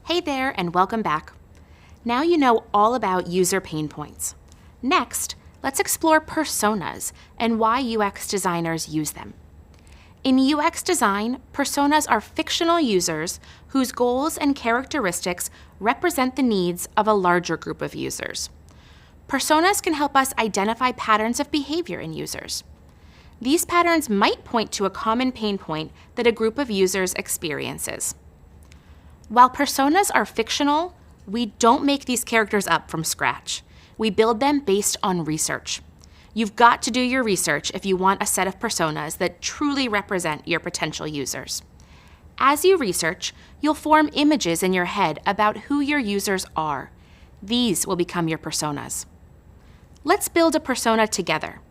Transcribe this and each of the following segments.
Hey there, and welcome back. Now you know all about user pain points. Next, let's explore personas and why UX designers use them. In UX design, personas are fictional users whose goals and characteristics represent the needs of a larger group of users. Personas can help us identify patterns of behavior in users. These patterns might point to a common pain point that a group of users experiences. While personas are fictional, we don't make these characters up from scratch. We build them based on research. You've got to do your research if you want a set of personas that truly represent your potential users. As you research, you'll form images in your head about who your users are. These will become your personas. Let's build a persona together.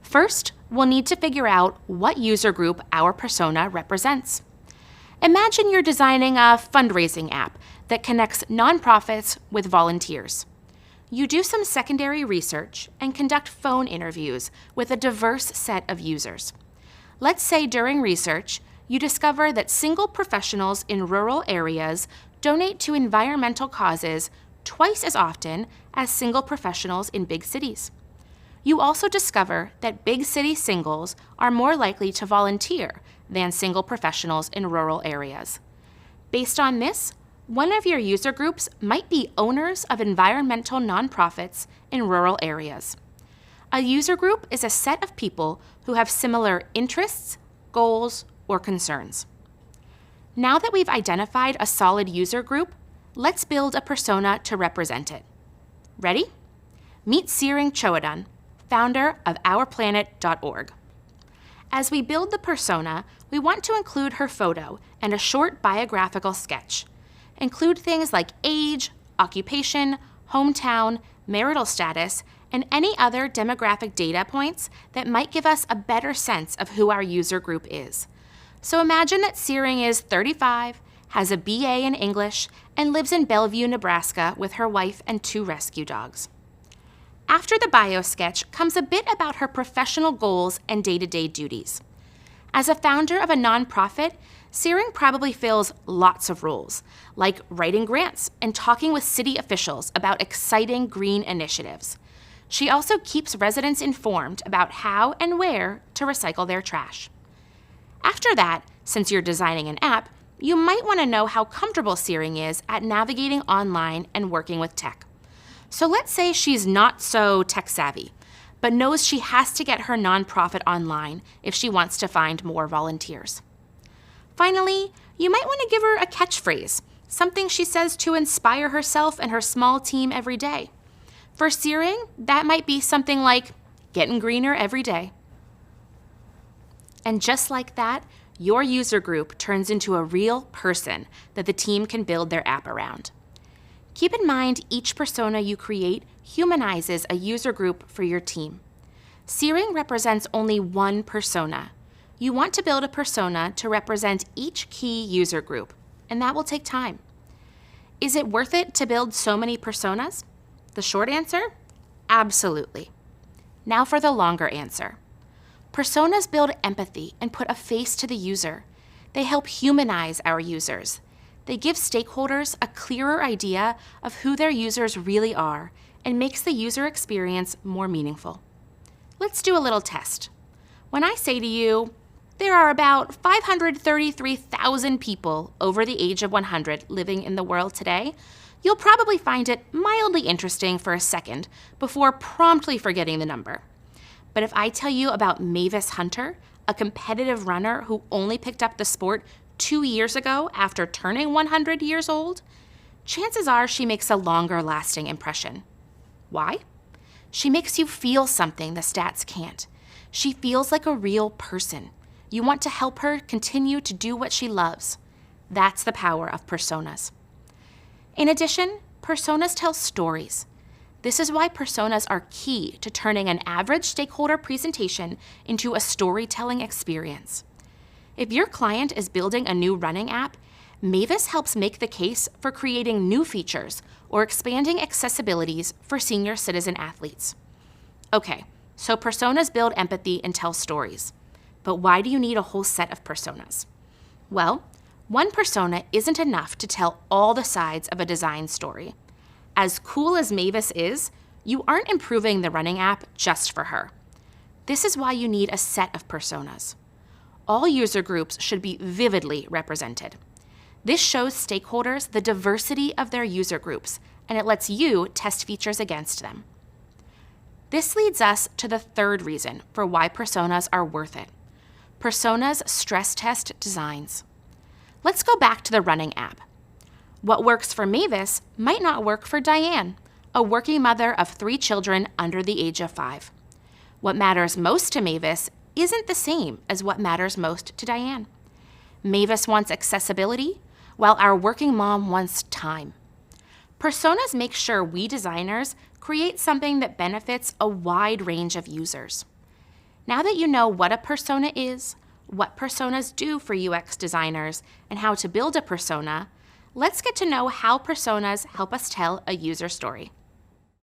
First, we'll need to figure out what user group our persona represents. Imagine you're designing a fundraising app that connects nonprofits with volunteers. You do some secondary research and conduct phone interviews with a diverse set of users. Let's say during research, you discover that single professionals in rural areas donate to environmental causes twice as often as single professionals in big cities. You also discover that big city singles are more likely to volunteer than single professionals in rural areas. Based on this, one of your user groups might be owners of environmental nonprofits in rural areas. A user group is a set of people who have similar interests, goals, or concerns. Now that we've identified a solid user group, let's build a persona to represent it. Ready? Meet Searing Choudhury, founder of OurPlanet.org. As we build the persona, we want to include her photo and a short biographical sketch. Include things like age, occupation, hometown, marital status, and any other demographic data points that might give us a better sense of who our user group is. So imagine that Searing is 35, has a BA in English, and lives in Bellevue, Nebraska with her wife and 2 rescue dogs. After the bio sketch comes a bit about her professional goals and day-to-day duties. As a founder of a nonprofit, Searing probably fills lots of roles, like writing grants and talking with city officials about exciting green initiatives. She also keeps residents informed about how and where to recycle their trash. After that, since you're designing an app, you might want to know how comfortable Searing is at navigating online and working with tech. So let's say she's not so tech-savvy, but knows she has to get her nonprofit online if she wants to find more volunteers. Finally, you might want to give her a catchphrase, something she says to inspire herself and her small team every day. For Searing, that might be something like, "Getting greener every day." And just like that, your user group turns into a real person that the team can build their app around. Keep in mind each persona you create humanizes a user group for your team. Searing represents only one persona. You want to build a persona to represent each key user group, and that will take time. Is it worth it to build so many personas? The short answer? Absolutely. Now for the longer answer. Personas build empathy and put a face to the user. They help humanize our users. They give stakeholders a clearer idea of who their users really are and makes the user experience more meaningful. Let's do a little test. When I say to you, there are about 533,000 people over the age of 100 living in the world today, you'll probably find it mildly interesting for a second before promptly forgetting the number. But if I tell you about Mavis Hunter, a competitive runner who only picked up the sport 2 years ago after turning 100 years old, chances are she makes a longer lasting impression. Why? She makes you feel something the stats can't. She feels like a real person. You want to help her continue to do what she loves. That's the power of personas. In addition, personas tell stories. This is why personas are key to turning an average stakeholder presentation into a storytelling experience. If your client is building a new running app, Mavis helps make the case for creating new features or expanding accessibilities for senior citizen athletes. Okay, so personas build empathy and tell stories. But why do you need a whole set of personas? Well, One persona isn't enough to tell all the sides of a design story. As cool as Mavis is, you aren't improving the running app just for her. This is why you need a set of personas. All user groups should be vividly represented. This shows stakeholders the diversity of their user groups, and it lets you test features against them. This leads us to the third reason for why personas are worth it. Personas stress test designs. Let's go back to the running app. What works for Mavis might not work for Diane, a working mother of 3 children under the age of 5. What matters most to Mavis isn't the same as what matters most to Diane. Mavis wants accessibility, while our working mom wants time. Personas make sure we designers create something that benefits a wide range of users. Now that you know what a persona is, what personas do for UX designers, and how to build a persona, let's get to know how personas help us tell a user story.